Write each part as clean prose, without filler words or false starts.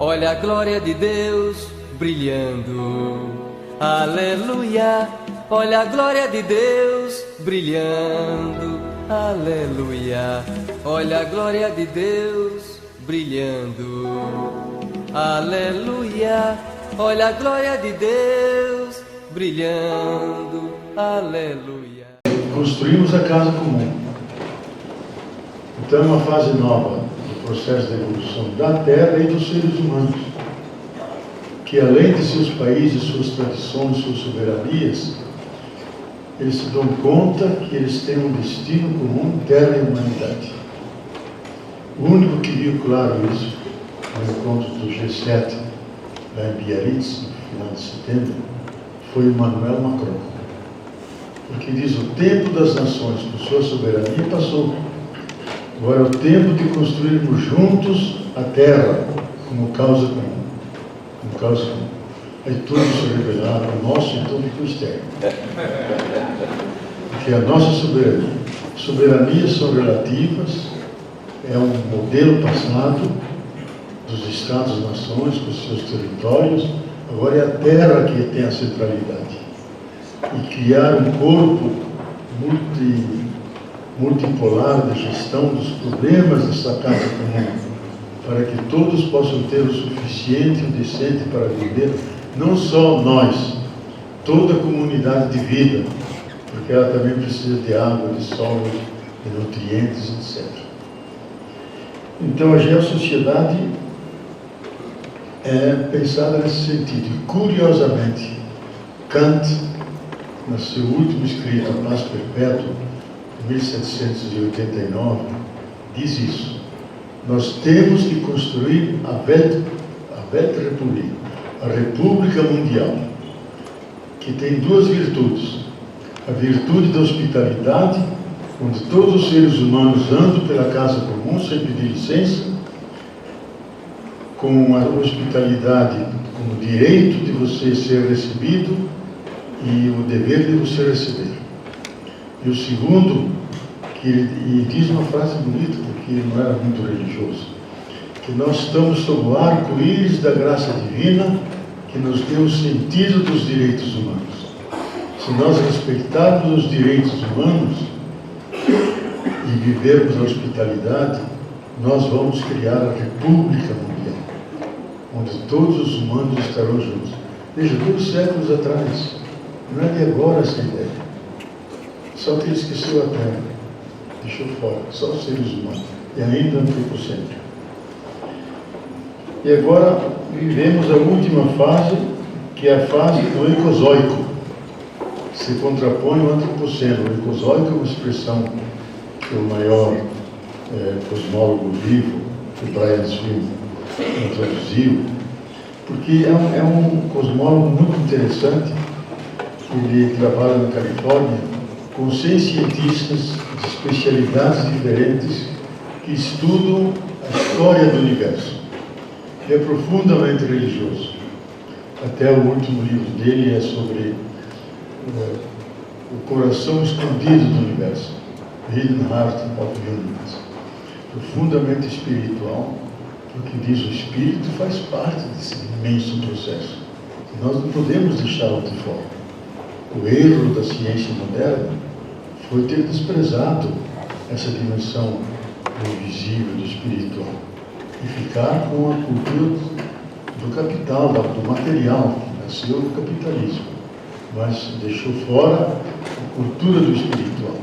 Olha a glória de Deus brilhando, aleluia. Olha a glória de Deus brilhando, aleluia. Olha a glória de Deus brilhando, aleluia. Olha a glória de Deus brilhando, aleluia. Construímos a casa comum. Então é uma fase nova do processo de evolução da Terra e dos seres humanos, que além de seus países, suas tradições, suas soberanias, eles se dão conta que eles têm um destino comum, Terra e humanidade. O único que viu claro isso no encontro do G7 lá em Biarritz, no final de setembro, foi Emmanuel Macron. Porque diz: o tempo das nações com sua soberania passou. Agora é o tempo de construirmos juntos a Terra como causa comum. Como causa comum. Aí todos se revelaram, o nosso então ficou estéril. Porque a nossa soberanias são relativas, é um modelo passado dos Estados-nações com seus territórios, agora é a Terra que tem a centralidade. E criar um corpo multipolar de gestão dos problemas dessa casa comum, para que todos possam ter o suficiente e o decente para viver, não só nós, toda a comunidade de vida, porque ela também precisa de água, de solo, de nutrientes, etc. Então a geossociedade é pensada nesse sentido. E, curiosamente, Kant, no seu último escrito, A Paz Perpétua, em 1789, diz isso: nós temos que construir a Weltrepublik, a República Mundial, que tem duas virtudes: a virtude da hospitalidade, onde todos os seres humanos andam pela casa comum sem pedir licença, com a hospitalidade como direito de você ser recebido e o dever de você receber. E o segundo, e diz uma frase bonita, porque não era muito religioso, que nós estamos sob o arco-íris da graça divina que nos deu o sentido dos direitos humanos. Se nós respeitarmos os direitos humanos e vivermos a hospitalidade, nós vamos criar a República Mundial, onde todos os humanos estarão juntos. Veja, 2 séculos atrás, não é de agora essa ideia. Só que ele esqueceu a Terra, deixou fora, só os seres humanos, e ainda antropocêntrico. E agora vivemos a última fase, que é a fase do ecozoico, que se contrapõe ao antropoceno. O ecozoico é uma expressão que o maior cosmólogo vivo, o Brian Swift, introduziu, porque é um cosmólogo muito interessante. Ele trabalha na Califórnia com 100 cientistas de especialidades diferentes que estudam a história do universo. Ele é profundamente religioso. Até o último livro dele é sobre o coração escondido do universo, Hidden Heart of the Universe. Profundamente espiritual, porque diz: o espírito faz parte desse imenso processo. E nós não podemos deixá-lo de fora. O erro da ciência moderna foi ter desprezado essa dimensão do invisível, do espiritual, e ficar com a cultura do capital, do material, que nasceu no capitalismo, mas deixou fora a cultura do espiritual.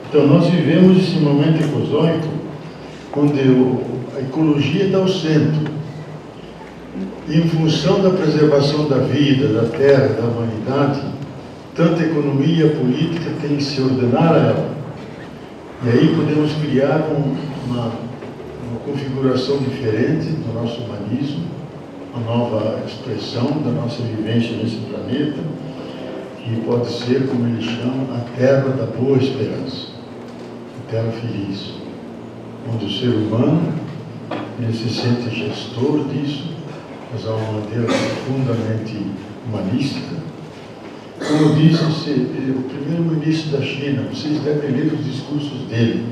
Então nós vivemos esse momento ecozoico, onde a ecologia está ao centro. E em função da preservação da vida, da terra, da humanidade, tanto a economia e a política têm que se ordenar a ela. E aí podemos criar uma configuração diferente do nosso humanismo, uma nova expressão da nossa vivência nesse planeta, que pode ser, como ele chama, a terra da boa esperança, a terra feliz, onde o ser humano ele se sente gestor disso, mas há uma maneira profundamente humanística. Como disse o primeiro-ministro da China, vocês devem ler os discursos dele,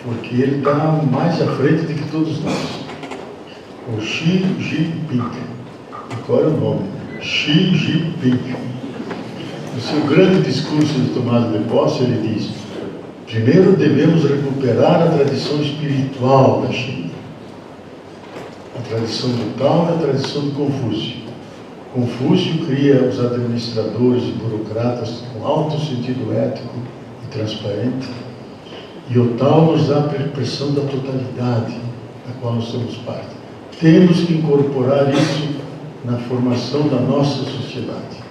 porque ele está mais à frente do que todos nós. o Xi Jinping. Qual é o nome? Xi Jinping. No seu grande discurso de tomada de posse, ele diz: primeiro devemos recuperar a tradição espiritual da China. A tradição do Tao e a tradição do Confúcio. Confúcio cria os administradores e burocratas com alto sentido ético e transparente, e o Tao nos dá a percepção da totalidade, da qual nós somos parte. Temos que incorporar isso na formação da nossa sociedade.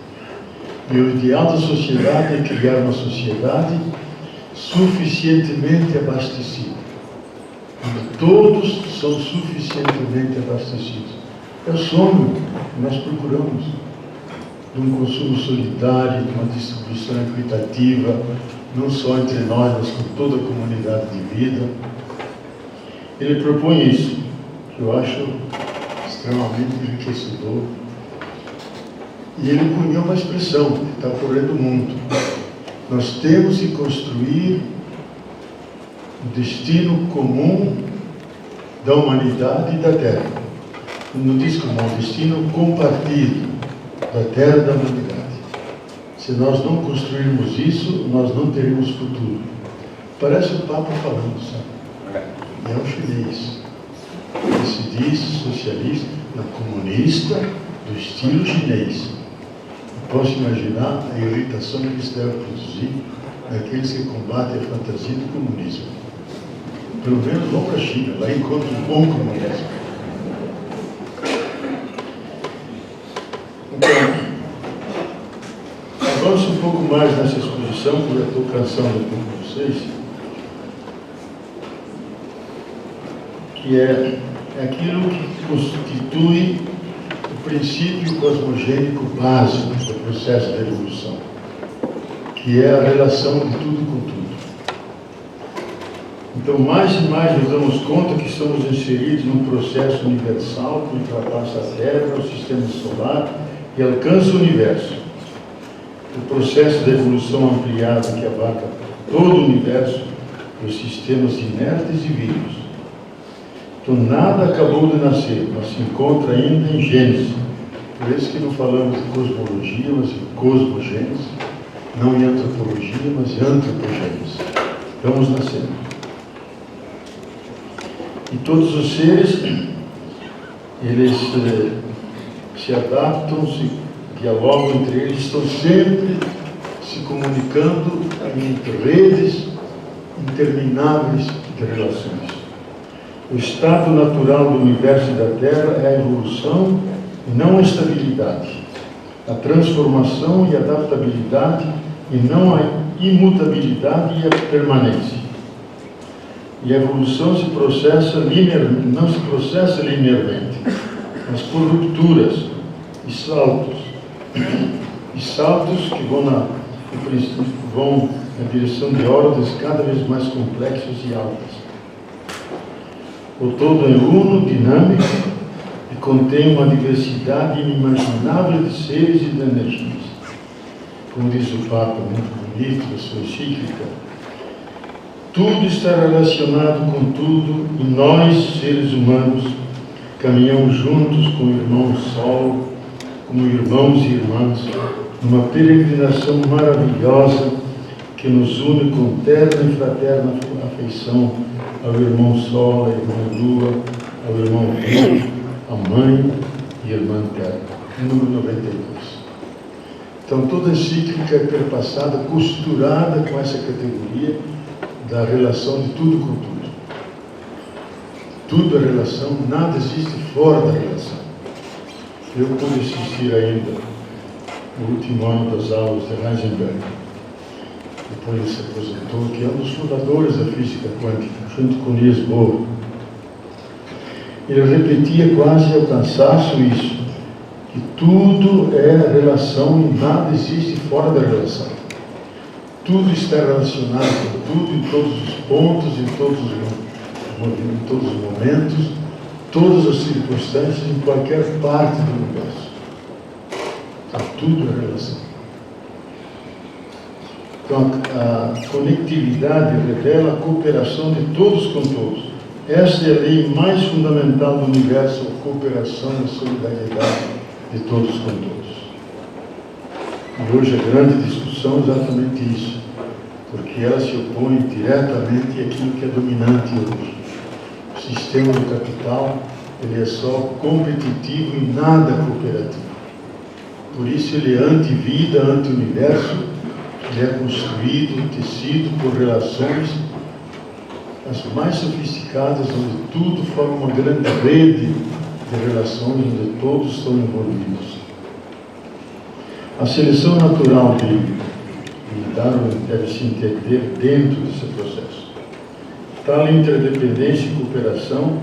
E o ideal da sociedade é criar uma sociedade suficientemente abastecida, onde todos são suficientemente abastecidos. É o sonho que nós procuramos, de um consumo solidário, de uma distribuição equitativa, não só entre nós, mas com toda a comunidade de vida. Ele propõe isso, que eu acho extremamente enriquecedor. E ele cunhou uma expressão que está ocorrendo no mundo. Nós temos que construir o destino comum da humanidade e da Terra. Não diz como um destino compartido da Terra e da humanidade. Se nós não construirmos isso, nós não teremos futuro. Parece o Papa falando, sabe? É um chinês que se diz socialista, comunista, do estilo chinês. Eu posso imaginar a irritação que isso deve produzir naqueles que combatem a fantasia do comunismo. Pelo menos vão para a China, lá encontram um bom comunismo. Então, avanço um pouco mais nessa exposição, que eu já estou cansando com vocês, que é aquilo que constitui o princípio cosmogênico básico do processo da evolução, que é a relação de tudo com tudo. Então, mais e mais nos damos conta que estamos inseridos num processo universal que ultrapassa a Terra, o sistema solar e alcança o universo. O processo da evolução ampliada que abarca todo o universo, os sistemas inertes e vivos. Então, nada acabou de nascer, mas se encontra ainda em gênese. Por isso que não falamos de cosmologia, mas de cosmogênese, não em antropologia, mas em antropogênese. Estamos nascendo. E todos os seres, eles se adaptam, se dialogam entre eles, estão sempre se comunicando em redes intermináveis de relações. O estado natural do universo e da Terra é a evolução e não a estabilidade, a transformação e a adaptabilidade e não a imutabilidade e a permanência. E a evolução se processa não se processa linearmente, mas por rupturas e saltos que vão na direção de ordens cada vez mais complexas e altas. O todo é uno, dinâmico, e contém uma diversidade inimaginável de seres e de energias. Como diz o Papa, muito bonito, na sua encíclica, tudo está relacionado com tudo e nós, seres humanos, caminhamos juntos com o irmão Sol, como irmãos e irmãs, numa peregrinação maravilhosa que nos une com terna e fraterna afeição ao irmão Sol, à irmã Lua, ao irmão Rio, à Mãe e irmã Terra. Número 92. Então, toda a encíclica é perpassada, costurada com essa categoria da relação de tudo com tudo. Tudo é relação, nada existe fora da relação. Eu pude assistir ainda no último ano das aulas de Heisenberg, depois ele se aposentou, que é um dos fundadores da física quântica, junto com Niels Bohr. Ele repetia quase ao cansaço isso, que tudo é relação e nada existe fora da relação. Tudo está relacionado com tudo, em todos os pontos, em todos os momentos, todas as circunstâncias, em qualquer parte do universo. Então, tudo é relação. Então, a conectividade revela a cooperação de todos com todos, Esta é a lei mais fundamental do universo, a cooperação e a solidariedade de todos com todos. E hoje a grande discussão é exatamente isso, porque ela se opõe diretamente àquilo que é dominante hoje. O sistema do capital, ele é só competitivo e nada cooperativo. Por isso ele é anti-vida, anti-universo, ele é construído, tecido por relações as mais sofisticadas, onde tudo forma uma grande rede de relações, onde todos estão envolvidos. A seleção natural de Darwin deve se entender dentro desse processo. Tal interdependência e cooperação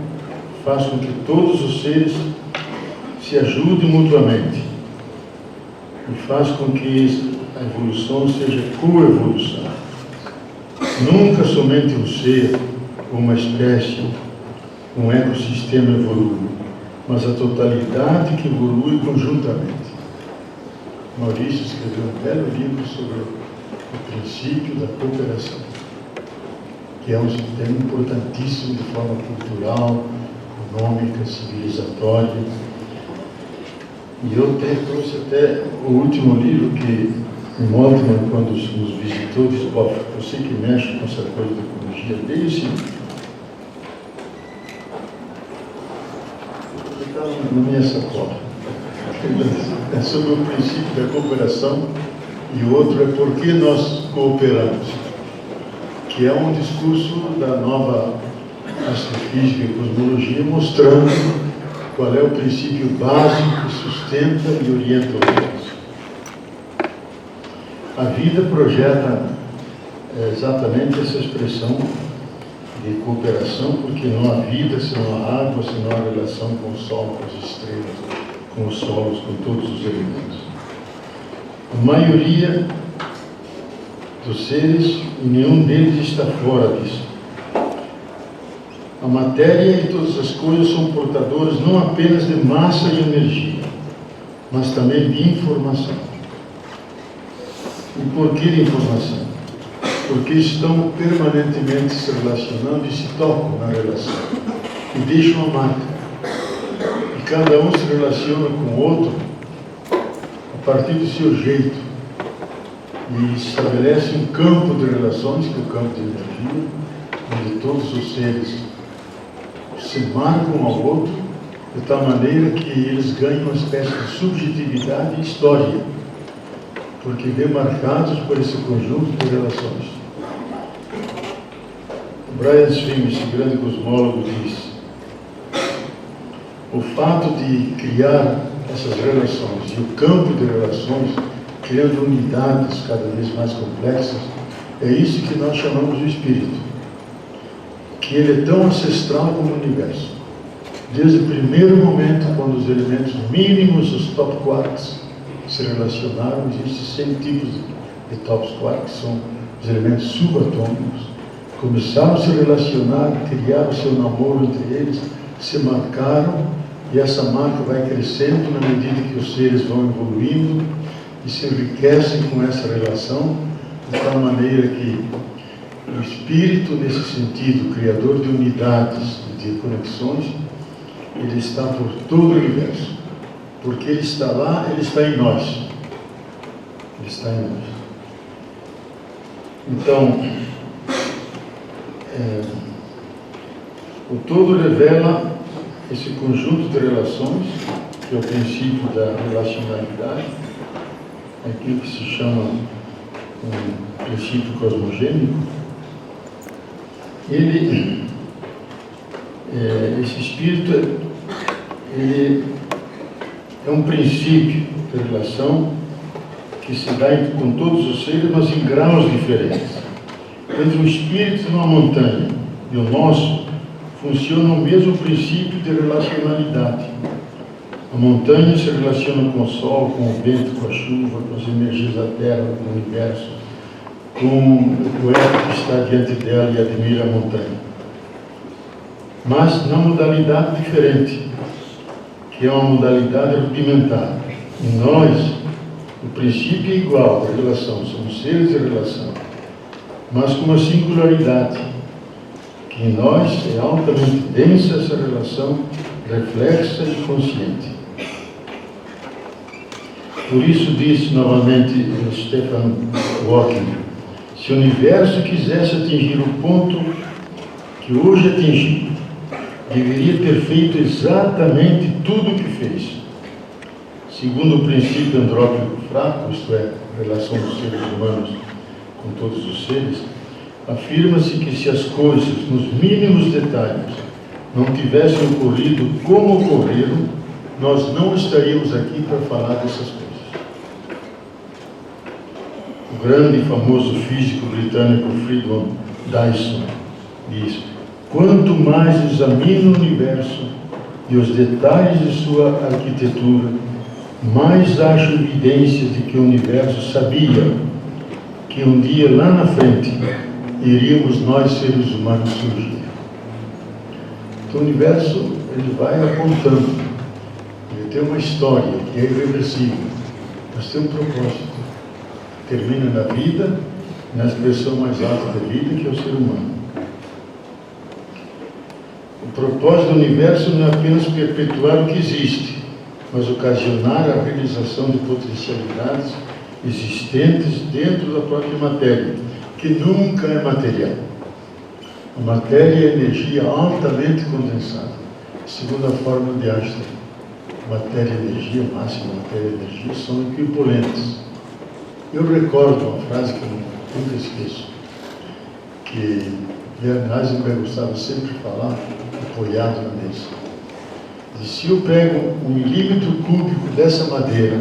faz com que todos os seres se ajudem mutuamente e faz com que a evolução seja coevolução. Nunca somente um ser, uma espécie, um ecossistema evolui, mas a totalidade que evolui conjuntamente. Maurício escreveu um belo livro sobre o princípio da cooperação, que é um tema importantíssimo de forma cultural, econômica, civilizatória. E eu trouxe até o último livro que Moltmann, quando nos visitou, disse: você que mexe com essa coisa da ecologia, dê esse livro. Ele está na minha sacola. É sobre o princípio da cooperação, e o outro é por que nós cooperamos, que é um discurso da nova astrofísica e cosmologia, mostrando qual é o princípio básico que sustenta e orienta o universo. A vida projeta exatamente essa expressão de cooperação, porque não há vida se não há água, se não há relação com o Sol, com as estrelas, com os solos, com todos os elementos. A maioria dos seres, e nenhum deles está fora disso. A matéria e todas as coisas são portadores não apenas de massa e energia, mas também de informação. E por que de informação? Porque estão permanentemente se relacionando e se tocam na relação e deixam a marca. E cada um se relaciona com o outro a partir do seu jeito e estabelece um campo de relações, que é o campo de energia, onde todos os seres se marcam ao outro de tal maneira que eles ganham uma espécie de subjetividade e história, porque vêm marcados por esse conjunto de relações. Brian Swimme, esse grande cosmólogo, diz: o fato de criar essas relações e o campo de relações, criando unidades cada vez mais complexas, é isso que nós chamamos de espírito, que ele é tão ancestral como o universo. Desde o primeiro momento, quando os elementos mínimos, os top quarks, se relacionaram, existem 100 tipos de top quarks, que são os elementos subatômicos, começaram a se relacionar, criaram o seu namoro entre eles, se marcaram, e essa marca vai crescendo na medida que os seres vão evoluindo e se enriquecem com essa relação, de tal maneira que o espírito, nesse sentido, criador de unidades e de conexões, ele está por todo o universo, porque ele está lá, ele está em nós. Ele está em nós. Então, o todo revela esse conjunto de relações, que é o princípio da relacionalidade, aquilo que se chama um princípio cosmogênico. Esse espírito, ele é um princípio de relação que se dá com todos os seres, mas em graus diferentes. Entre o espírito e uma montanha e o nosso, funciona o mesmo princípio de relacionalidade. A montanha se relaciona com o sol, com o vento, com a chuva, com as energias da terra, com o universo, com o poeta que está diante dela e admira a montanha. Mas na modalidade diferente, que é uma modalidade rudimentar. Em nós, o princípio é igual da relação, somos seres de relação, mas com uma singularidade, que em nós é altamente densa essa relação reflexa e consciente. Por isso disse novamente Stephen Hawking: se o universo quisesse atingir o ponto que hoje atingiu, deveria ter feito exatamente tudo o que fez. Segundo o princípio antrópico fraco, isto é, a relação dos seres humanos com todos os seres, afirma-se que se as coisas, nos mínimos detalhes, não tivessem ocorrido como ocorreram, nós não estaríamos aqui para falar dessas coisas. O grande e famoso físico britânico Friedman Dyson diz: quanto mais examino o universo e os detalhes de sua arquitetura, mais acho evidência de que o universo sabia que um dia lá na frente iríamos nós, seres humanos, surgir. Então o universo, ele vai apontando, ele tem uma história que é irreversível, mas tem um propósito. Termina na vida, na expressão mais alta da vida, que é o ser humano. O propósito do universo não é apenas perpetuar o que existe, mas ocasionar a realização de potencialidades existentes dentro da própria matéria, que nunca é material. A matéria é energia altamente condensada, segundo a fórmula de Einstein. Matéria e energia, máxima matéria e energia, são equivalentes. Eu recordo uma frase que eu nunca esqueço, que Werner Heisenberg gostava sempre de falar, apoiado na mesa. Disse: se eu pego 1 milímetro cúbico dessa madeira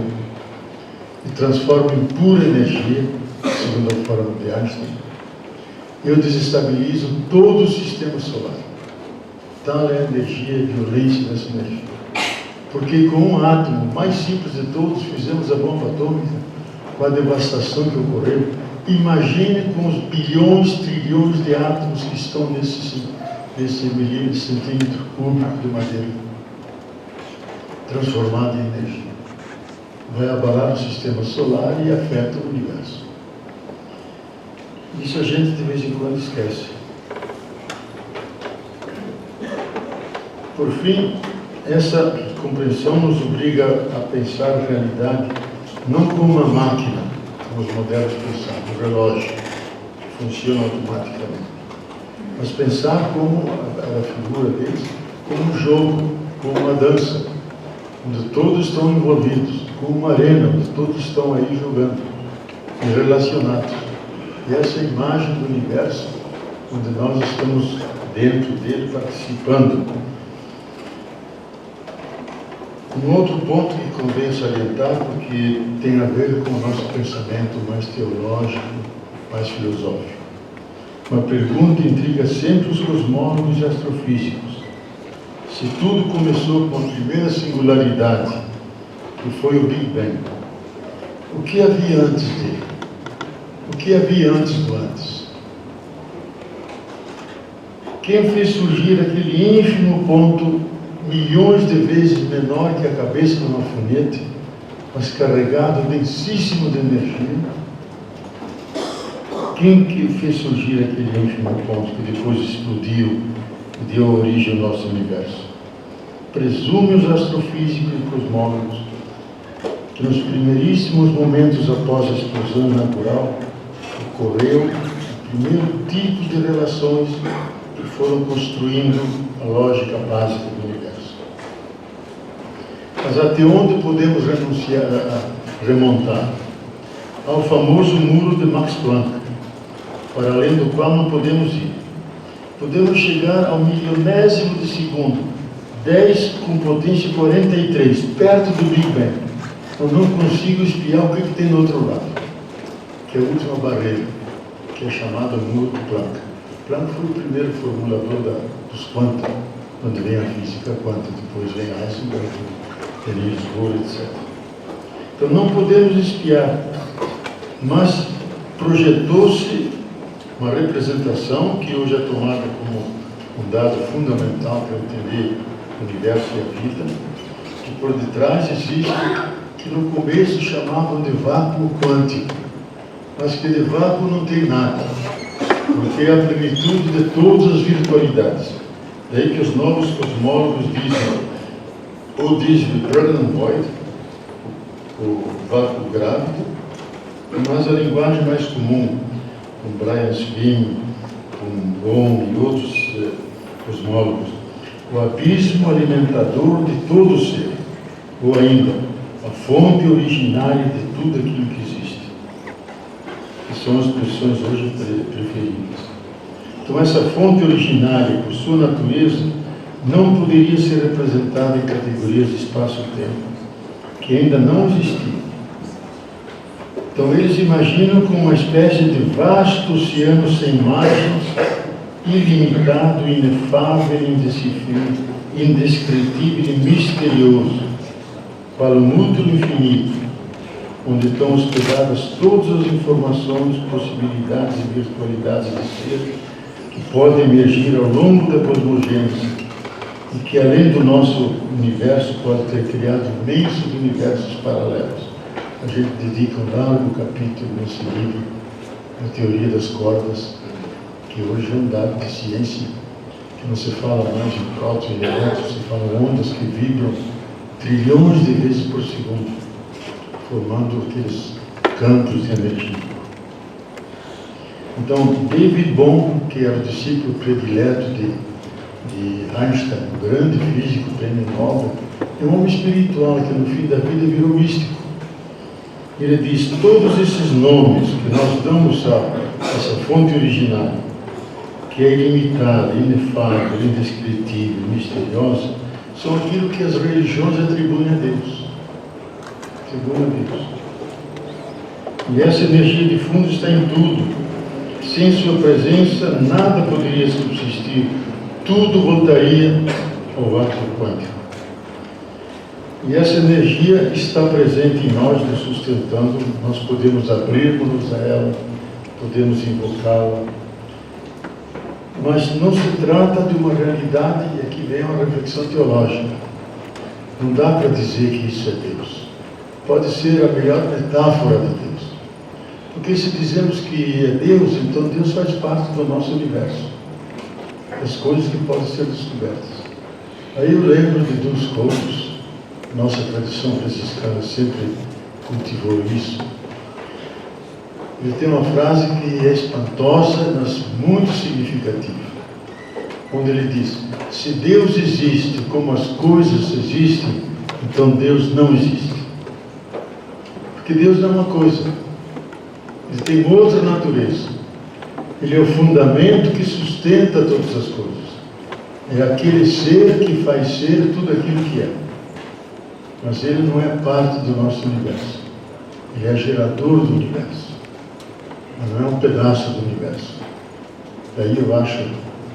e transformo em pura energia, segundo a fórmula de Einstein, eu desestabilizo todo o sistema solar. Tal é a energia e a violência dessa energia. Porque com um átomo mais simples de todos fizemos a bomba atômica, com a devastação que ocorreu. Imagine com os bilhões, trilhões de átomos que estão nesse milímetro, centímetro cúbico de madeira, transformado em energia. Vai abalar o sistema solar e afeta o universo. Isso a gente de vez em quando esquece. Por fim, essa compreensão nos obriga a pensar a realidade não como uma máquina, como os modernos pensavam, um relógio que funciona automaticamente, mas pensar como a figura deles, como um jogo, como uma dança, onde todos estão envolvidos, como uma arena, onde todos estão aí jogando e relacionados. E essa imagem do universo, onde nós estamos dentro dele, participando. Um outro ponto que convém salientar, porque tem a ver com o nosso pensamento mais teológico, mais filosófico. Uma pergunta intriga sempre os cosmólogos e astrofísicos. Se tudo começou com a primeira singularidade, que foi o Big Bang, o que havia antes dele? O que havia antes do antes? Quem fez surgir aquele ínfimo ponto, milhões de vezes menor que a cabeça de um alfinete, mas carregado densíssimo de energia? Quem que fez surgir aquele ínfimo ponto que depois explodiu e deu origem ao nosso universo? Presume os astrofísicos e cosmólogos que nos primeiríssimos momentos após a explosão natural ocorreu o primeiro tipo de relações que foram construindo a lógica básica do universo. Mas até onde podemos remontar? Ao famoso muro de Max Planck, para além do qual não podemos ir. Podemos chegar ao milionésimo de segundo, 10 com potência 43, perto do Big Bang. Eu não consigo espiar o que tem do outro lado, que é a última barreira, que é chamada muro de Planck. Planck foi o primeiro formulador dos quanta, onde vem a física quântica, depois vem Heisenberg, Niels Bohr, etc. Então não podemos espiar, mas projetou-se uma representação que hoje é tomada como um dado fundamental para entender o universo e a vida, que por detrás existe que no começo chamavam de vácuo quântico, mas que de vácuo não tem nada. porque é a plenitude de todas as virtualidades. Daí que os novos cosmólogos dizem, ou diz o pregnant void, o vácuo grávido, mas a linguagem mais comum, com Brian Swim, com Bohm e outros cosmólogos, o abismo alimentador de todo o ser, ou ainda, a fonte originária de tudo aquilo que existe, que são as expressões hoje preferidas. Então, essa fonte originária, por sua natureza, não poderia ser representada em categorias de espaço-tempo, que ainda não existiam. Então, eles imaginam como uma espécie de vasto oceano sem margens, ilimitado, inefável, indescritível e misterioso, qual um útero infinito, onde estão hospedadas todas as informações, possibilidades e virtualidades de ser que podem emergir ao longo da cosmogênese e que, além do nosso universo, pode ter criado imensos universos paralelos. A gente dedica um largo capítulo nesse livro, a teoria das cordas, que hoje é um dado de ciência, que não se fala mais em prótons e elétrons, se fala ondas que vibram trilhões de vezes por segundo, formando aqueles campos de energia. Então, David Bohm, que era o discípulo predileto de Einstein, o grande físico, prêmio Nobel, é um homem espiritual que no fim da vida virou místico. Ele diz, todos esses nomes que nós damos a essa fonte original, que é ilimitada, inefável, indescritível, misteriosa, são aquilo que as religiões atribuem a Deus. Atribuem a Deus. E essa energia de fundo está em tudo. Sem sua presença, nada poderia subsistir. Tudo voltaria ao átomo quântico. E essa energia está presente em nós, nos sustentando. Nós podemos abrir-nos a ela, podemos invocá-la. Mas não se trata de uma realidade, e aqui vem uma reflexão teológica. Não dá para dizer que isso é Deus. Pode ser a melhor metáfora de Deus. Porque se dizemos que é Deus, então Deus faz parte do nosso universo. As coisas que podem ser descobertas. Aí eu lembro de Duns Scotus, nossa tradição franciscana sempre cultivou isso. Ele tem uma frase que é espantosa, mas muito significativa. Onde ele diz, se Deus existe como as coisas existem, então Deus não existe. Porque Deus não é uma coisa. Ele tem outra natureza. Ele é o fundamento que sustenta todas as coisas. É aquele ser que faz ser tudo aquilo que é. Mas ele não é parte do nosso universo. Ele é gerador do universo. Mas não é um pedaço do universo. Daí eu acho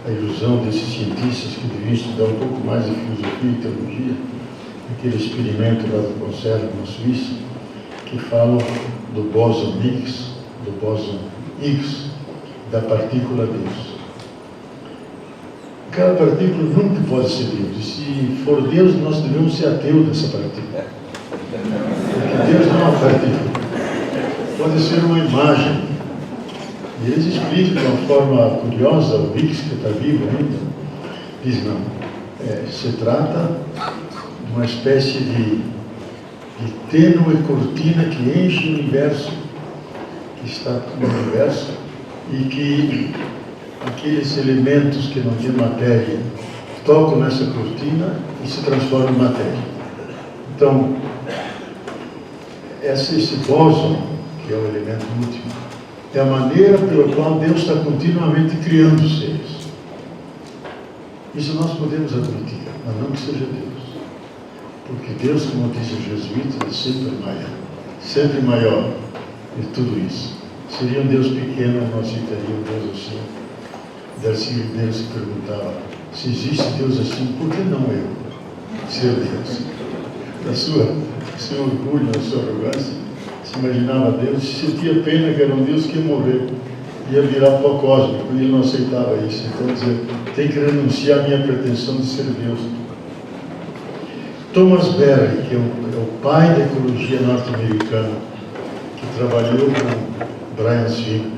a ilusão desses cientistas que deviam estudar um pouco mais de filosofia e teologia, aquele experimento lá do Conselho, na Suíça, que falam do bóson Higgs, do bóson Higgs, da partícula Deus. Aquela partícula nunca pode ser Deus. E se for Deus, nós devemos ser ateus dessa partícula. Porque Deus não é uma partícula. Pode ser uma imagem. E eles explicam de uma forma curiosa, o Higgs, que está vivo ainda, diz não. Se trata de uma espécie de tênue cortina que enche o universo, que está no universo, e que aqueles elementos que não têm matéria tocam nessa cortina e se transformam em matéria. Então, esse bóson, que é o elemento último, é a maneira pela qual Deus está continuamente criando seres. Isso nós podemos admitir, mas não que seja Deus. Porque Deus, como diz o jesuíta, é sempre maior de tudo isso. Seria um Deus pequeno, nós citaríamos um Deus assim. Darcy Ribeiro se perguntava, se existe Deus assim, por que não eu ser Deus? Na seu orgulho, na sua arrogância, se imaginava Deus, se sentia pena que era um Deus que ia morrer, ia virar pó cósmico, e ele não aceitava isso. Então, dizer, tem que renunciar à minha pretensão de ser Deus. Thomas Berry, que é o pai da ecologia norte-americana, que trabalhou com Brian Swim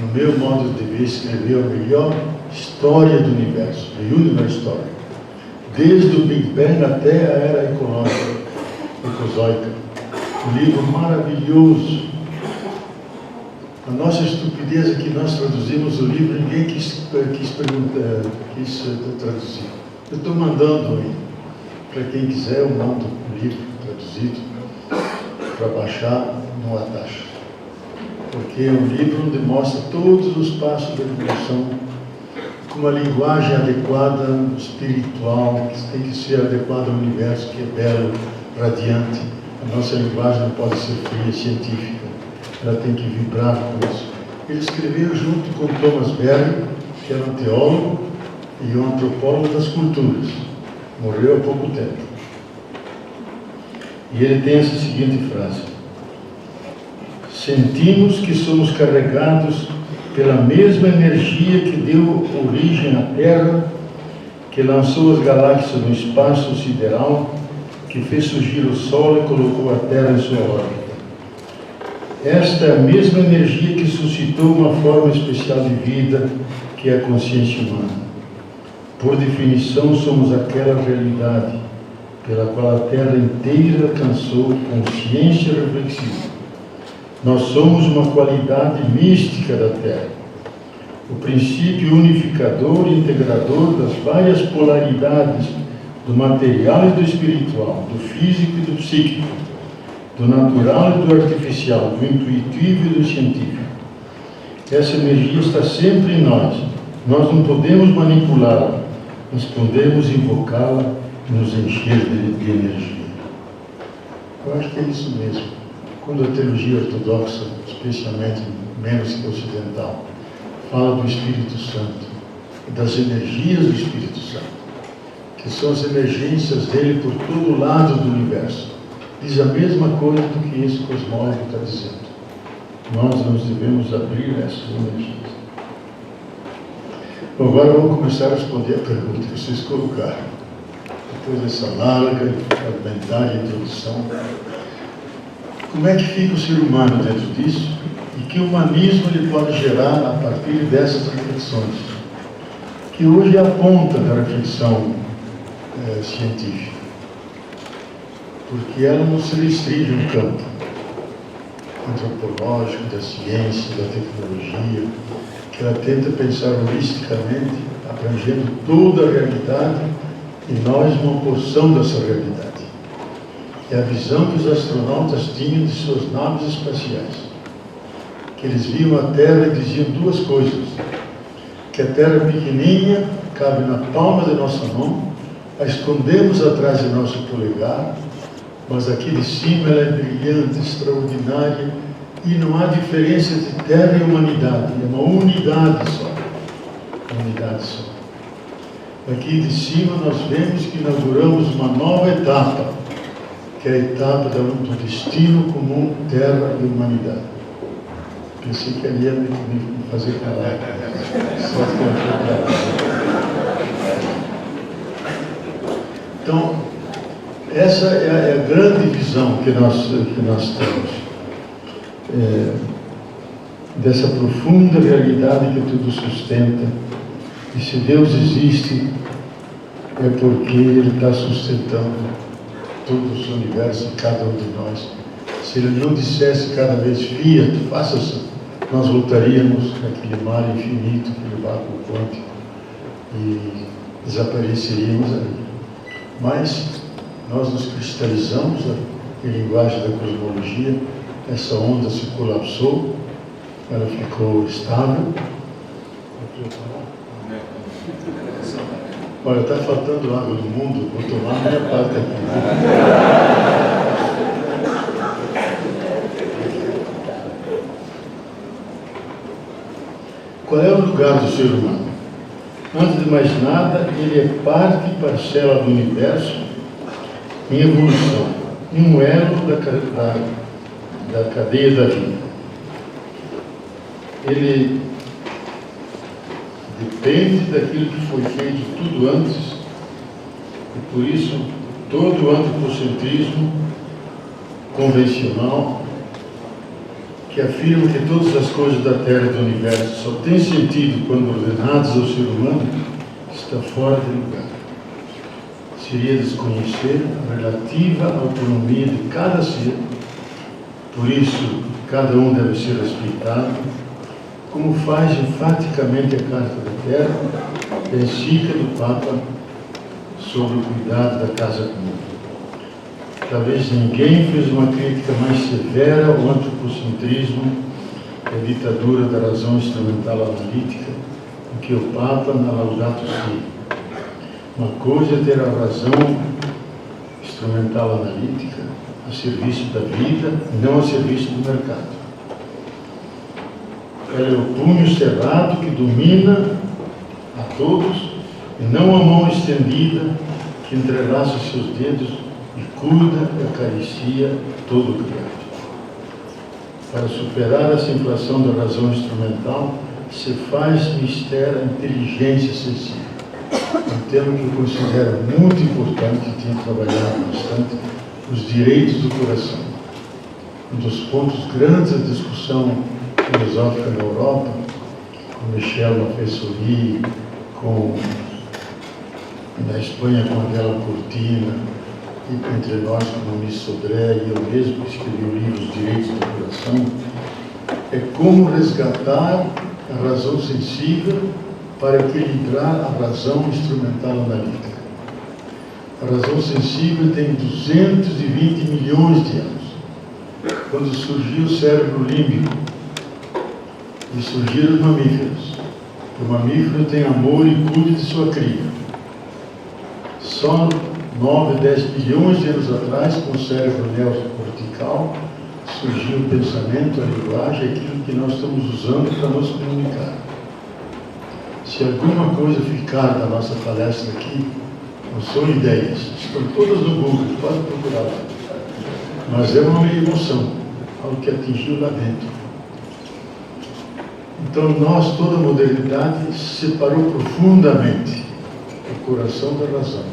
no meu modo de ver, escreveu a melhor história do universo, a Universe Story, desde o Big Bang até a era ecozoica. Um livro maravilhoso. A nossa estupidez é que nós traduzimos o livro, ninguém quis traduzir. Eu estou mandando aí, para quem quiser, eu mando o livro traduzido para baixar no Atash. Porque é um livro onde mostra todos os passos da evolução, com uma linguagem adequada, espiritual, que tem que ser adequada ao universo, que é belo, radiante. A nossa linguagem não pode ser fria, científica. Ela tem que vibrar com isso. Ele escreveu junto com Thomas Berry, que era um teólogo e um antropólogo das culturas. Morreu há pouco tempo. E ele tem essa seguinte frase: sentimos que somos carregados pela mesma energia que deu origem à Terra, que lançou as galáxias no espaço sideral, que fez surgir o Sol e colocou a Terra em sua órbita. Esta é a mesma energia que suscitou uma forma especial de vida, que é a consciência humana. Por definição, somos aquela realidade pela qual a Terra inteira alcançou consciência reflexiva. Nós somos uma qualidade mística da Terra, o princípio unificador e integrador das várias polaridades do material e do espiritual, do físico e do psíquico, do natural e do artificial, do intuitivo e do científico. Essa energia está sempre em nós. Nós não podemos manipulá-la, mas podemos invocá-la e nos encher de energia. Eu acho que é isso mesmo. Quando a teologia ortodoxa, especialmente menos que ocidental, fala do Espírito Santo e das energias do Espírito Santo, que são as emergências dele por todo o lado do universo, diz a mesma coisa do que esse cosmólogo está dizendo. Nós nos devemos abrir a essas energias. Bom, agora vamos começar a responder a pergunta que vocês colocaram. Depois dessa larga e fragmentária introdução, como é que fica o ser humano dentro disso? E que humanismo ele pode gerar a partir dessas reflexões? Que hoje é a ponta da reflexão científica. Porque ela não se restringe no campo antropológico, da ciência, da tecnologia, que ela tenta pensar holisticamente, abrangendo toda a realidade e nós uma porção dessa realidade. É a visão que os astronautas tinham de suas naves espaciais, que eles viam a Terra e diziam duas coisas: que a Terra é pequenininha, cabe na palma da nossa mão, a escondemos atrás do nosso polegar, mas aqui de cima ela é brilhante, extraordinária, e não há diferença de terra e humanidade, é uma unidade só. Uma unidade só. Aqui de cima nós vemos que inauguramos uma nova etapa, que é a etapa do destino comum, terra e humanidade. Pensei que ali ia me fazer calar. Só que eu achei. Então, essa é a grande visão que nós temos, dessa profunda realidade que tudo sustenta. E se Deus existe, é porque Ele está sustentando todo o universo e cada um de nós. Se Ele não dissesse cada vez, Fiat, faça-se, nós voltaríamos naquele mar infinito, aquele vácuo quântico, e desapareceríamos ali. Mas nós nos cristalizamos, em linguagem da cosmologia, essa onda se colapsou, ela ficou estável. Olha, está faltando água no mundo, vou tomar a minha parte aqui. Qual é o lugar do ser humano? Antes de mais nada, ele é parte e parcela do universo em evolução, um elo da cadeia da vida. Ele depende daquilo que foi feito tudo antes, e por isso todo o antropocentrismo convencional, que afirma que todas as coisas da Terra e do Universo só têm sentido quando ordenadas ao ser humano, está fora de lugar. Seria desconhecer a relativa autonomia de cada ser, por isso cada um deve ser respeitado, como faz enfaticamente a Carta da Terra, a encíclica do Papa sobre o cuidado da casa comum. Talvez ninguém fez uma crítica mais severa ao antropocentrismo e à ditadura da razão instrumental analítica do que o Papa na Laudato Si. Uma coisa é ter a razão instrumental analítica a serviço da vida e não a serviço do mercado. Ela é o punho cerrado que domina a todos e não a mão estendida que entrelaça seus dedos e cuida e acaricia todo o criado. Para superar essa inflação da razão instrumental, se faz mistério a inteligência sensível. Um tema que eu considero muito importante e tenho trabalhado bastante, os direitos do coração. Um dos pontos grandes da discussão filosófica na Europa, com Michel Lafayette, na Espanha com Adela Cortina, e entre nós com o Luís Sodré e eu mesmo que escrevi o livro Os Direitos do Coração, é como resgatar a razão sensível para equilibrar a razão instrumental analítica. A razão sensível tem 220 milhões de anos. Quando surgiu o cérebro límbico, e surgiram os mamíferos. O mamífero tem amor e cuida de sua cria. Só 9, 10 bilhões de anos atrás, com o cérebro neocortical, surgiu o pensamento, a linguagem, aquilo que nós estamos usando para nos comunicar. Se alguma coisa ficar da nossa palestra aqui, não são ideias, estão todas no Google, pode procurar lá. Mas é uma emoção, algo que atingiu lá dentro. Então nós, toda a modernidade, separou profundamente o coração da razão,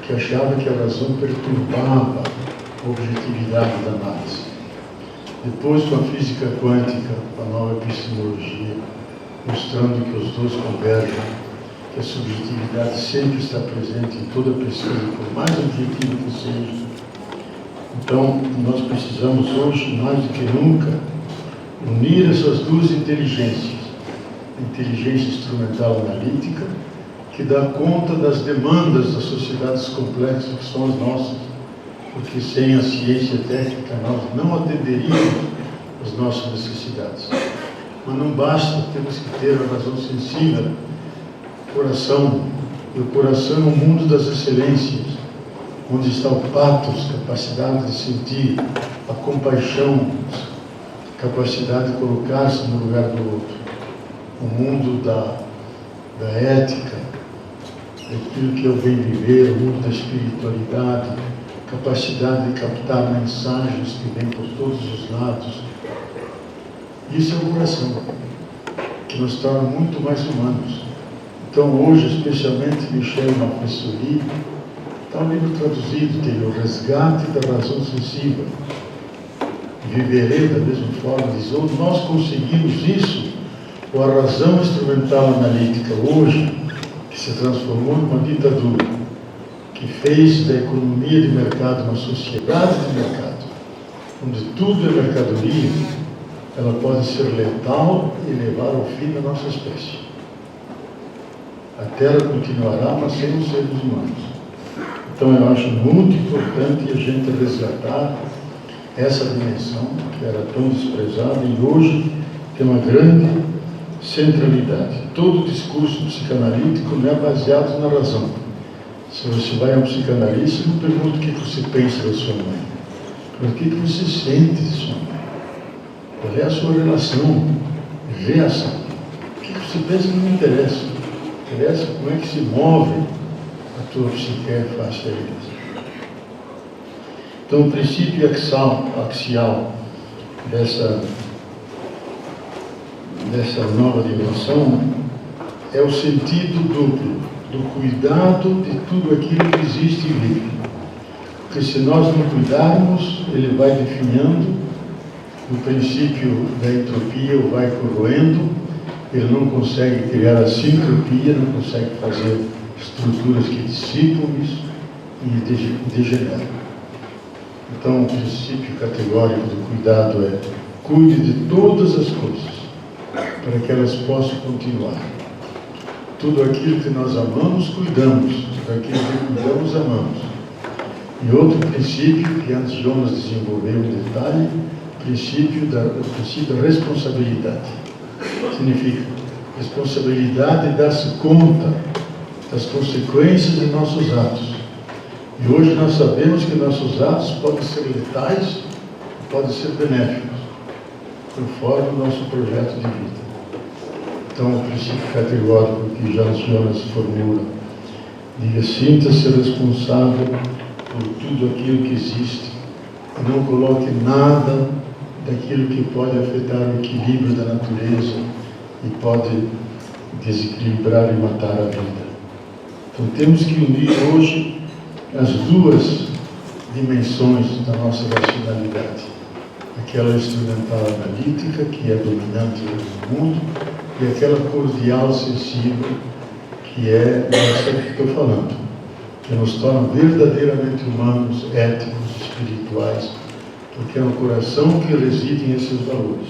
que achava que a razão perturbava a objetividade da análise. Depois, com a física quântica, com a nova epistemologia, mostrando que os dois convergem, que a subjetividade sempre está presente em toda pessoa, por mais objetiva que seja. Então, nós precisamos hoje, mais do que nunca, unir essas duas inteligências. A inteligência instrumental analítica, que dá conta das demandas das sociedades complexas que são as nossas, porque sem a ciência técnica nós não atenderíamos às nossas necessidades. Mas não basta, temos que ter a razão sensível, coração, e o coração é o mundo das excelências, onde está o pathos, capacidade de sentir, a compaixão, capacidade de colocar-se no lugar do outro, o mundo da ética, daquilo que é o bem viver, o mundo da espiritualidade, capacidade de captar mensagens que vêm por todos os lados. Isso é o coração, que nos torna muito mais humanos. Então hoje, especialmente Michel Lafayette, está um livro traduzido, que é o resgate da razão sensível. Viverei da mesma forma, diz, ou nós conseguimos isso, ou a razão instrumental analítica hoje, que se transformou numa ditadura, que fez da economia de mercado uma sociedade de mercado, onde tudo é mercadoria, ela pode ser letal e levar ao fim da nossa espécie. A Terra continuará, mas sem os seres humanos. Então eu acho muito importante a gente resgatar essa dimensão que era tão desprezada e hoje tem uma grande centralidade. Todo o discurso psicanalítico não é baseado na razão. Se você vai a um psicanalista, não pergunta o que você pensa da sua mãe, mas o que você sente de sua mãe. Qual é a sua relação, reação. O que você pensa não me interessa. Interessa como é que se move a tua psique face a eles. Então, o princípio axial dessa nova dimensão é o sentido duplo do cuidado de tudo aquilo que existe e vive. Porque se nós não cuidarmos, ele vai definhando o princípio da entropia o vai corroendo, ele não consegue criar a sintropia, não consegue fazer estruturas que dissipam isso e degeneram. Então, o princípio categórico do cuidado é: cuide de todas as coisas, para que elas possam continuar. Tudo aquilo que nós amamos, cuidamos. Tudo aquilo que cuidamos, amamos. E outro princípio que antes Jonas desenvolveu em detalhe, o princípio da responsabilidade. Significa responsabilidade de dar-se conta das consequências de nossos atos. E hoje nós sabemos que nossos atos podem ser letais, podem ser benéficos, conforme o nosso projeto de vida. Então, o princípio categórico que Jonas formula, diga: sinta-se responsável por tudo aquilo que existe, e não coloque nada daquilo que pode afetar o equilíbrio da natureza e pode desequilibrar e matar a vida. Então, temos que unir hoje as duas dimensões da nossa racionalidade: aquela instrumental analítica, que é dominante no mundo, e aquela cordial sensível, que é essa que estou falando, que nos torna verdadeiramente humanos, éticos, espirituais, porque é no coração que residem esses valores.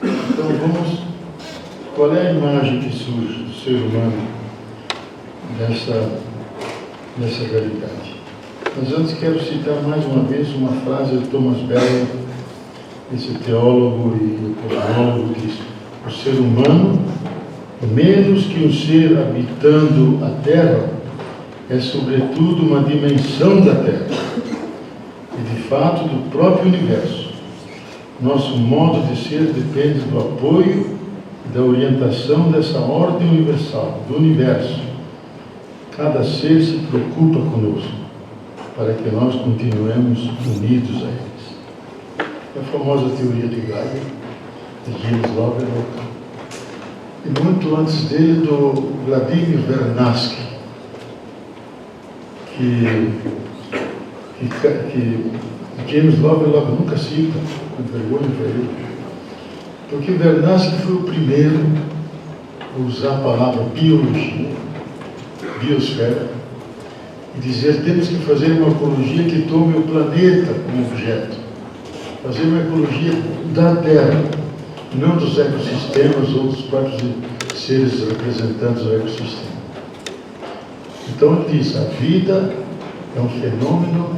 Então vamos, qual é a imagem que surge do ser humano nessa realidade? Mas antes quero citar mais uma vez uma frase de Thomas Bell, esse teólogo e cosmólogo, diz: o ser humano, menos que um ser habitando a Terra, é sobretudo uma dimensão da Terra e de fato do próprio universo. Nosso modo de ser depende do apoio e da orientação dessa ordem universal, do universo. Cada ser se preocupa conosco, para que nós continuemos unidos a eles. É a famosa teoria de Gaia, de James Lovelock, e muito antes dele, do Vladimir Vernadsky, que James Lovelock nunca cita, com vergonha para ele, porque Vernadsky foi o primeiro a usar a palavra biologia, biosfera, e dizer: temos que fazer uma ecologia que tome o planeta como objeto, fazer uma ecologia da Terra, não dos ecossistemas ou dos próprios seres representantes do ecossistema. Então ele diz: a vida é um fenômeno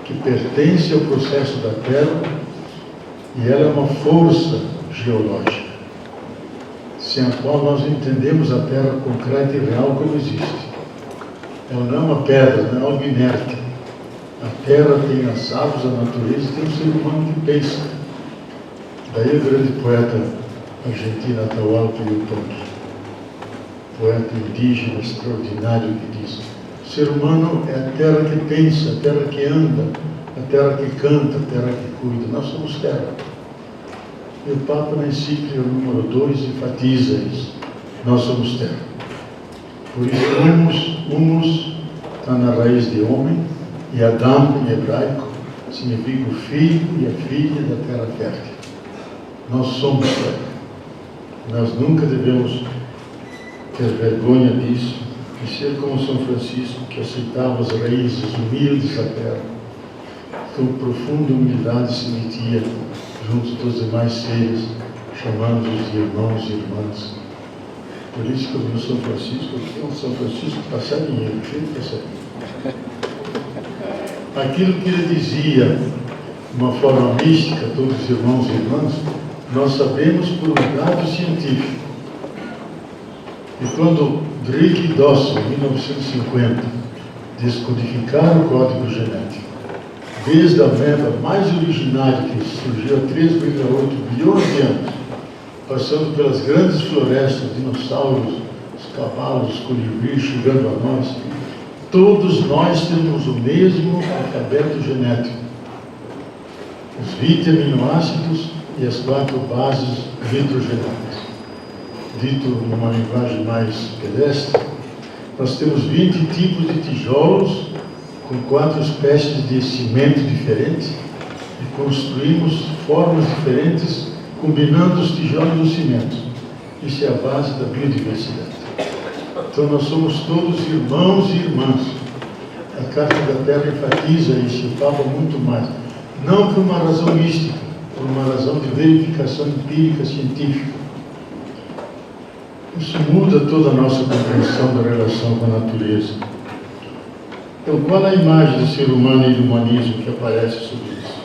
que pertence ao processo da Terra, e ela é uma força geológica, sem a qual nós entendemos a Terra concreta e real como existe. Ela não é uma pedra, não é algo inerte. A Terra tem as aves, a natureza, e tem um ser humano que pensa. Daí o grande poeta argentino Atahualpa Yupanqui, poeta indígena extraordinário, que diz: o ser humano é a terra que pensa, a terra que anda, a terra que canta, a terra que cuida. Nós somos terra. E o Papa, na encíclica número 2, enfatiza isso: nós somos terra. Por isso, humus está na raiz de homem, e Adam, em hebraico, significa o filho e a filha da terra fértil. Nós somos terra. Nós nunca devemos ter vergonha disso, e ser como São Francisco, que aceitava as raízes humildes da terra, com profunda humildade se metia junto dos demais seres, chamando-os de irmãos e irmãs. Por isso que eu vi o São Francisco, aqui é um São Francisco passarinheiro, cheio de passarinho. Aquilo que ele dizia de uma forma mística, todos os irmãos e irmãs, nós sabemos por um dado científico. E quando Drake e Dawson, em 1950, descodificaram o código genético, desde a ameba mais originária, que surgiu há 3,8 bilhões de anos, passando pelas grandes florestas, dinossauros, os cavalos, os colibris chegando a nós, todos nós temos o mesmo alfabeto genético. Os 20 aminoácidos e as 4 bases nitrogenadas. Dito numa linguagem mais pedestre, nós temos 20 tipos de tijolos com 4 espécies de cimento diferentes, e construímos formas diferentes, combinando os tijolos e os cimentos. Isso é a base da biodiversidade. Então nós somos todos irmãos e irmãs. A Carta da Terra enfatiza isso, e fala muito mais. Não por uma razão mística, por uma razão de verificação empírica, científica. Isso muda toda a nossa compreensão da relação com a natureza. Então, qual a imagem do ser humano e do humanismo que aparece sobre isso?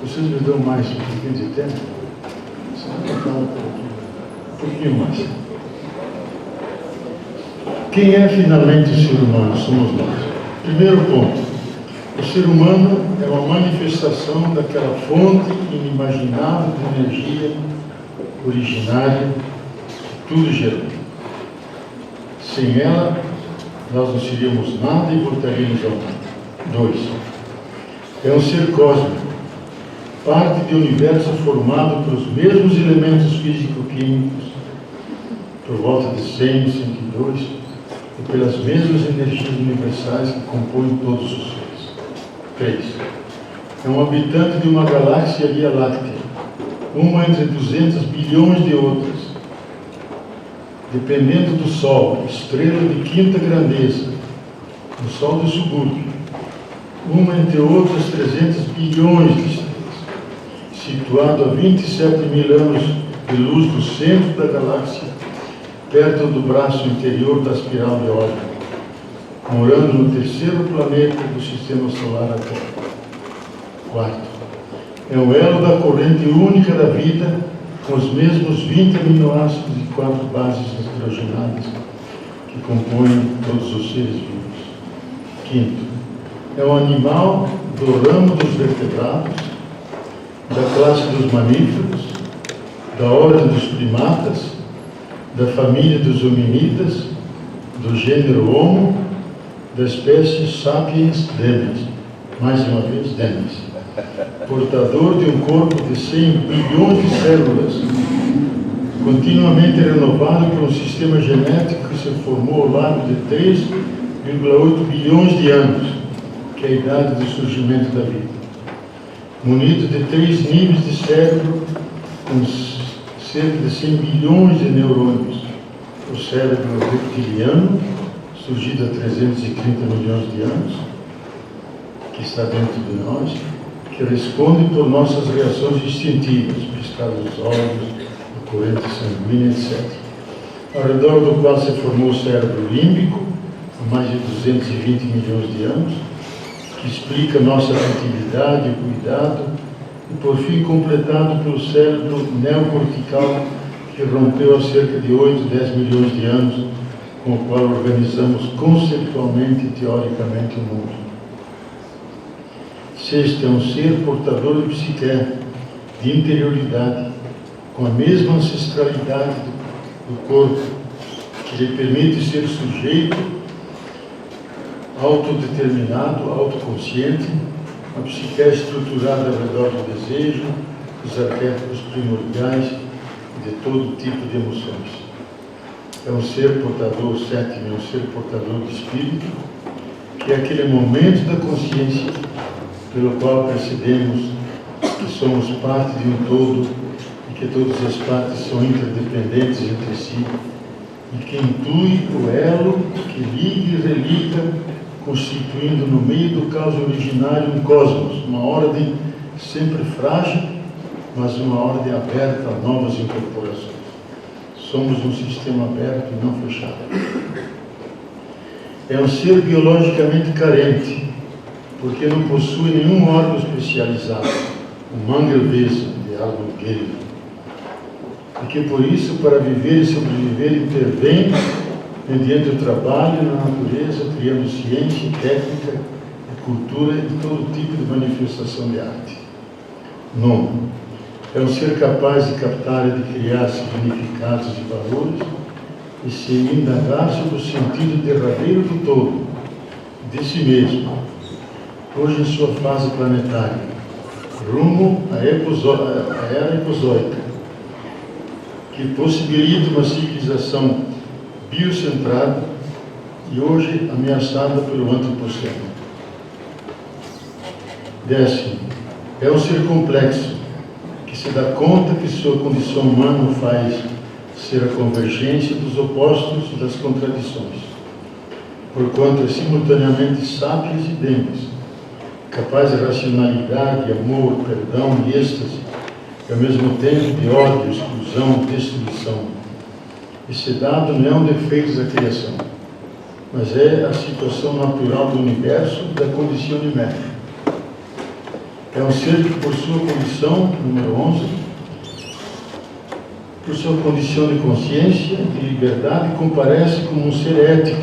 Vocês me dão mais um pouquinho de tempo? Um pouquinho mais. Quem é finalmente o ser humano? Somos nós. Primeiro ponto. O ser humano é uma manifestação daquela fonte inimaginável de energia originária que tudo gerou. Sem ela, nós não seríamos nada e voltaríamos ao nada. 2. É um ser cósmico, parte de um universo formado pelos mesmos elementos físico-químicos, por volta de 100, 102, e pelas mesmas energias universais que compõem todos os seres. 3. É um habitante de uma galáxia Via Láctea, uma entre 200 bilhões de outras, dependendo do Sol, estrela de quinta grandeza, do Sol do subúrbio, uma entre outras 300 bilhões de estrelas, situado a 27 mil anos de luz do centro da galáxia, perto do braço interior da espiral de Órion, morando no terceiro planeta do Sistema Solar, a Terra. 4. É o elo da corrente única da vida, com os mesmos 20 aminoácidos e 4 bases hidrogenadas que compõem todos os seres vivos. 5. É um animal do ramo dos vertebrados, da classe dos mamíferos, da ordem dos primatas, da família dos hominídeos, do gênero Homo, da espécie Sapiens demens, mais uma vez demens, portador de um corpo de 100 bilhões de células, continuamente renovado por um sistema genético que se formou ao largo de 3,8 bilhões de anos, que é a idade do surgimento da vida. Munido de 3 níveis de cérebro, com cerca de 100 bilhões de neurônios. O cérebro reptiliano, surgido há 330 milhões de anos, que está dentro de nós, que responde por nossas reações instintivas, piscar os olhos, a corrente sanguínea, etc. Ao redor do qual se formou o cérebro límbico, há mais de 220 milhões de anos, que explica nossa atividade e cuidado, e por fim completado pelo cérebro neocortical, que rompeu há cerca de 8, 10 milhões de anos, com o qual organizamos conceitualmente e teoricamente o mundo. 6. É um ser portador de psique, de interioridade, com a mesma ancestralidade do corpo, que lhe permite ser sujeito, autodeterminado, autoconsciente, a psique é estruturada ao redor do desejo, dos arquétipos primordiais e de todo tipo de emoções. É um ser portador, 7, é um ser portador de espírito, que é aquele momento da consciência pelo qual percebemos que somos parte de um todo e que todas as partes são interdependentes entre si, e que intui o elo que liga e religa, constituindo no meio do caos originário um cosmos, uma ordem sempre frágil, mas uma ordem aberta a novas incorporações. Somos um sistema aberto e não fechado. É um ser biologicamente carente, porque não possui nenhum órgão especializado, o Mangelwesen de Arnold Gehlen, e que por isso, para viver e sobreviver, intervém mediante o trabalho na natureza, criando ciência, técnica, cultura e todo tipo de manifestação de arte. 9. É um ser capaz de captar e de criar significados e valores e se indagar sobre o sentido derradeiro do todo, de si mesmo, hoje em sua fase planetária, rumo à era epozoica, que possibilita uma civilização biocentrada e hoje ameaçada pelo antropoceno. Décimo, é um ser complexo, que se dá conta que sua condição humana o faz ser a convergência dos opostos e das contradições, porquanto é simultaneamente sapiens e demos, capaz de racionalidade, amor, perdão e êxtase, e ao mesmo tempo de ódio, exclusão, destruição. Esse dado não é um defeito da criação, mas é a situação natural do universo da condição numérica. É um ser que, por sua condição, número 11, por sua condição de consciência, de liberdade, comparece como um ser ético,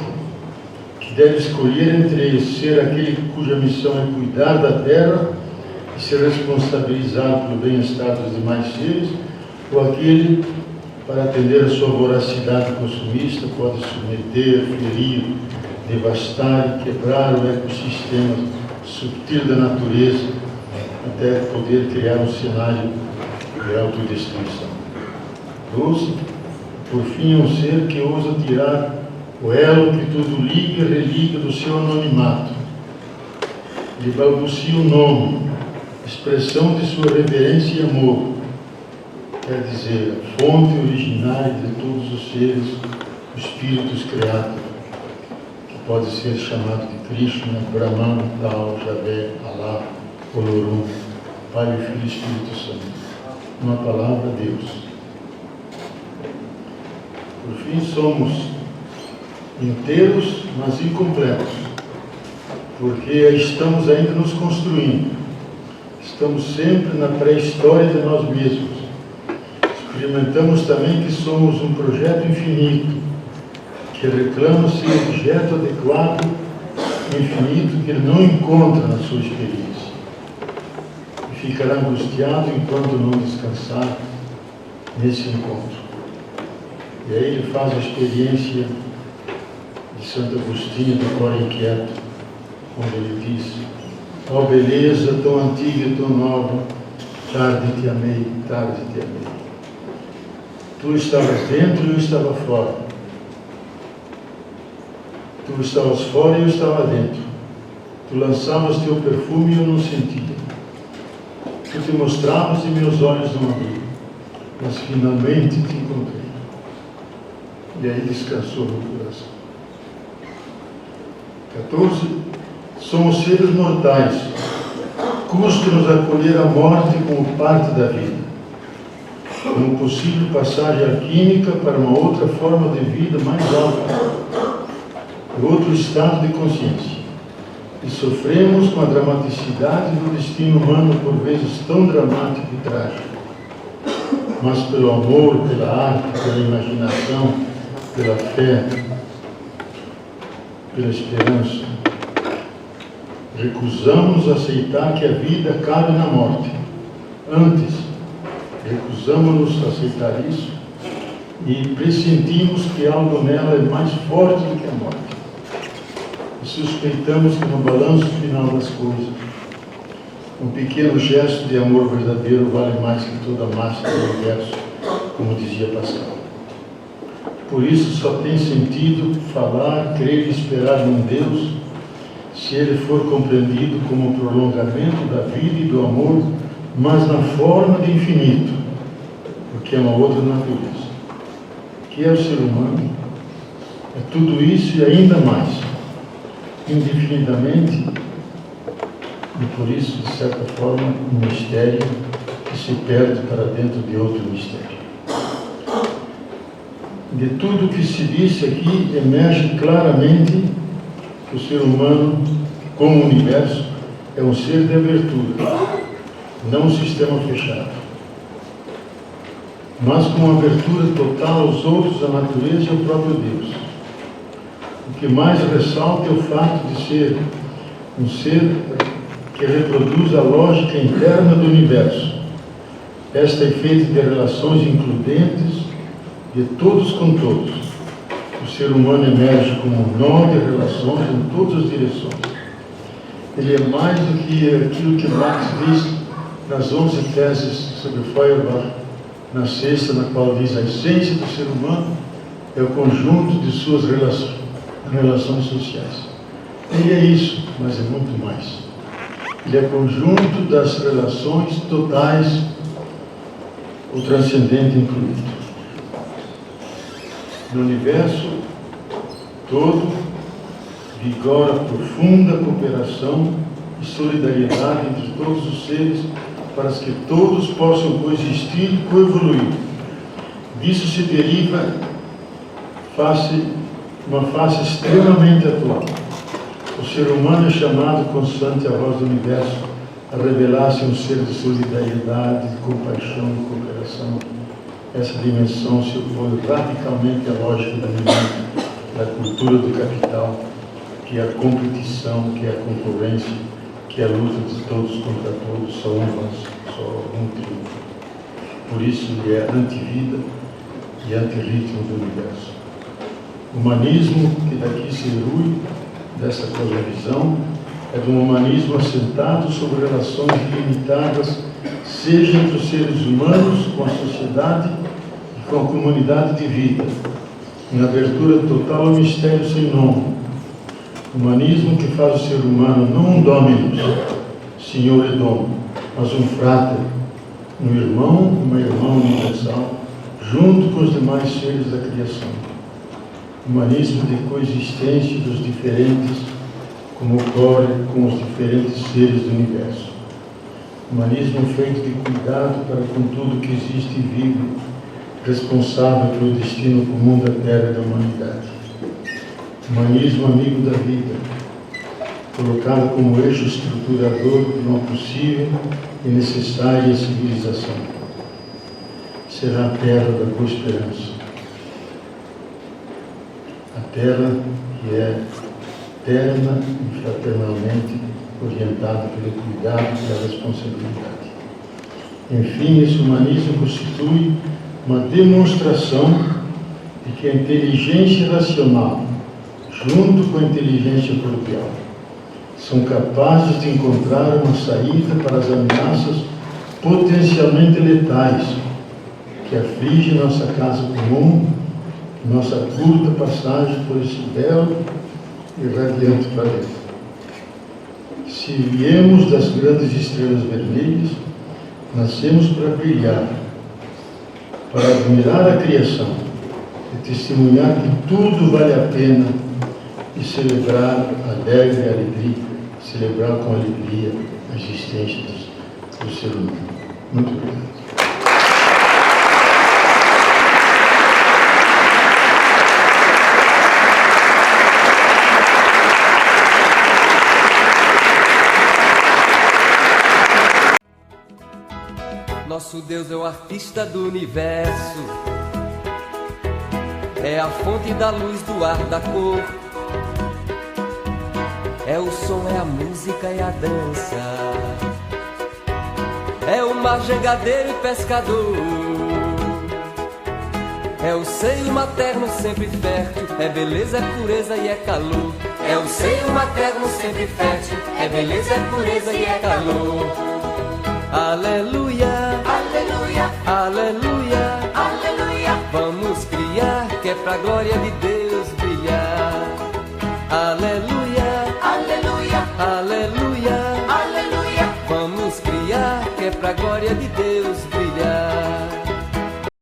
que deve escolher entre ser aquele cuja missão é cuidar da terra e ser responsabilizado pelo bem-estar dos demais seres, ou aquele, para atender a sua voracidade consumista, pode submeter, ferir, devastar e quebrar o ecossistema subtil da natureza, até poder criar um cenário de autodestruição. 12. Por fim, é um ser que ousa tirar o elo que tudo liga e religa do seu anonimato. Ele balbucia o nome, expressão de sua reverência e amor, quer dizer, a fonte originária de todos os seres, os espíritos criados, que pode ser chamado de Krishna, Brahman, Tao, Javé, Alá, Olorum, Pai, Filho e Espírito Santo. Uma palavra, Deus. Por fim, somos inteiros, mas incompletos, porque estamos ainda nos construindo. Estamos sempre na pré-história de nós mesmos. Experimentamos também que somos um projeto infinito, que reclama ser objeto adequado, infinito, que ele não encontra na sua experiência. E ficará angustiado enquanto não descansar nesse encontro. E aí ele faz a experiência de Santo Agostinho do Coro Inquieto, quando ele diz: ó beleza tão antiga e tão nova, tarde te amei, tarde te amei. Tu estavas dentro e eu estava fora. Tu estavas fora e eu estava dentro. Tu lançavas teu perfume e eu não sentia. Tu te mostravas e meus olhos não abriam. Mas finalmente te encontrei. E aí descansou no coração. 14. Somos seres mortais. Custa-nos acolher a morte como parte da vida, como possível passagem alquímica para uma outra forma de vida mais alta, outro estado de consciência. E sofremos com a dramaticidade do destino humano, por vezes tão dramático e trágico. Mas pelo amor, pela arte, pela imaginação, pela fé, pela esperança, recusamos aceitar que a vida cabe na morte. Antes, recusamos-nos a aceitar isso e pressentimos que algo nela é mais forte do que a morte. E suspeitamos que no balanço final das coisas, um pequeno gesto de amor verdadeiro vale mais que toda a massa do universo, como dizia Pascal. Por isso só tem sentido falar, crer e esperar num Deus, se ele for compreendido como um prolongamento da vida e do amor, mas na forma de infinito, porque é uma outra natureza. Que é o ser humano? É tudo isso e ainda mais, indefinidamente, e por isso, de certa forma, um mistério que se perde para dentro de outro mistério. De tudo o que se disse aqui, emerge claramente que o ser humano, como o universo, é um ser de abertura, não um sistema fechado, mas com uma abertura total aos outros, à natureza e ao próprio Deus. O que mais ressalta é o fato de ser um ser que reproduz a lógica interna do universo. Esta é feita de relações includentes de todos com todos. O ser humano emerge como um nó de relações em todas as direções. Ele é mais do que aquilo que Marx diz nas 11 teses sobre Feuerbach, na sexta, na qual diz: a essência do ser humano é o conjunto de suas relações sociais. Ele é isso, mas é muito mais. Ele é conjunto das relações totais, o transcendente incluído. No universo todo, vigora profunda cooperação e solidariedade entre todos os seres para que todos possam coexistir e coevoluir. Disso se deriva uma face extremamente atual. O ser humano é chamado, constante a voz do universo, a revelar-se um ser de solidariedade, de compaixão e cooperação. Essa dimensão se opõe radicalmente à lógica da cultura do capital, que é a competição, que é a concorrência, que é a luta de todos contra todos, só um triunfo. Por isso ele é antivida e antirritmo do universo. O humanismo, que daqui se erui dessa cosmovisão, é de um humanismo assentado sobre relações ilimitadas, seja entre os seres humanos, com a sociedade e com a comunidade de vida, em abertura total ao mistério sem nome. Humanismo que faz o ser humano não um dominus, senhor e dono, mas um frater, um irmão, uma irmã universal, junto com os demais seres da criação. Humanismo de coexistência dos diferentes, como ocorre com os diferentes seres do universo. Humanismo feito de cuidado para com tudo que existe e vive, responsável pelo destino comum da Terra e da humanidade. Humanismo amigo da vida, colocado como eixo estruturador de uma possível e necessária civilização. Será a terra da boa esperança. A terra que é terna e fraternalmente orientada pelo cuidado e pela responsabilidade. Enfim, esse humanismo constitui uma demonstração de que a inteligência racional, junto com a inteligência cordial, são capazes de encontrar uma saída para as ameaças potencialmente letais que afligem nossa casa comum, nossa curta passagem por esse belo e radiante planeta. Se viemos das grandes estrelas vermelhas, nascemos para brilhar, para admirar a criação e testemunhar que tudo vale a pena e celebrar alegre a alegria, celebrar com alegria a existência do ser humano. Muito obrigado. Nosso Deus é o artista do universo, é a fonte da luz, do ar, da cor, é o som, é a música e a dança, é o mar, jangadeiro e pescador, é o seio materno sempre fértil, é beleza, é pureza e é calor. É o seio materno sempre fértil, é beleza, é pureza e é calor. Aleluia, Aleluia, aleluia, aleluia. vamos criar que é pra glória de Deus brilhar. Aleluia.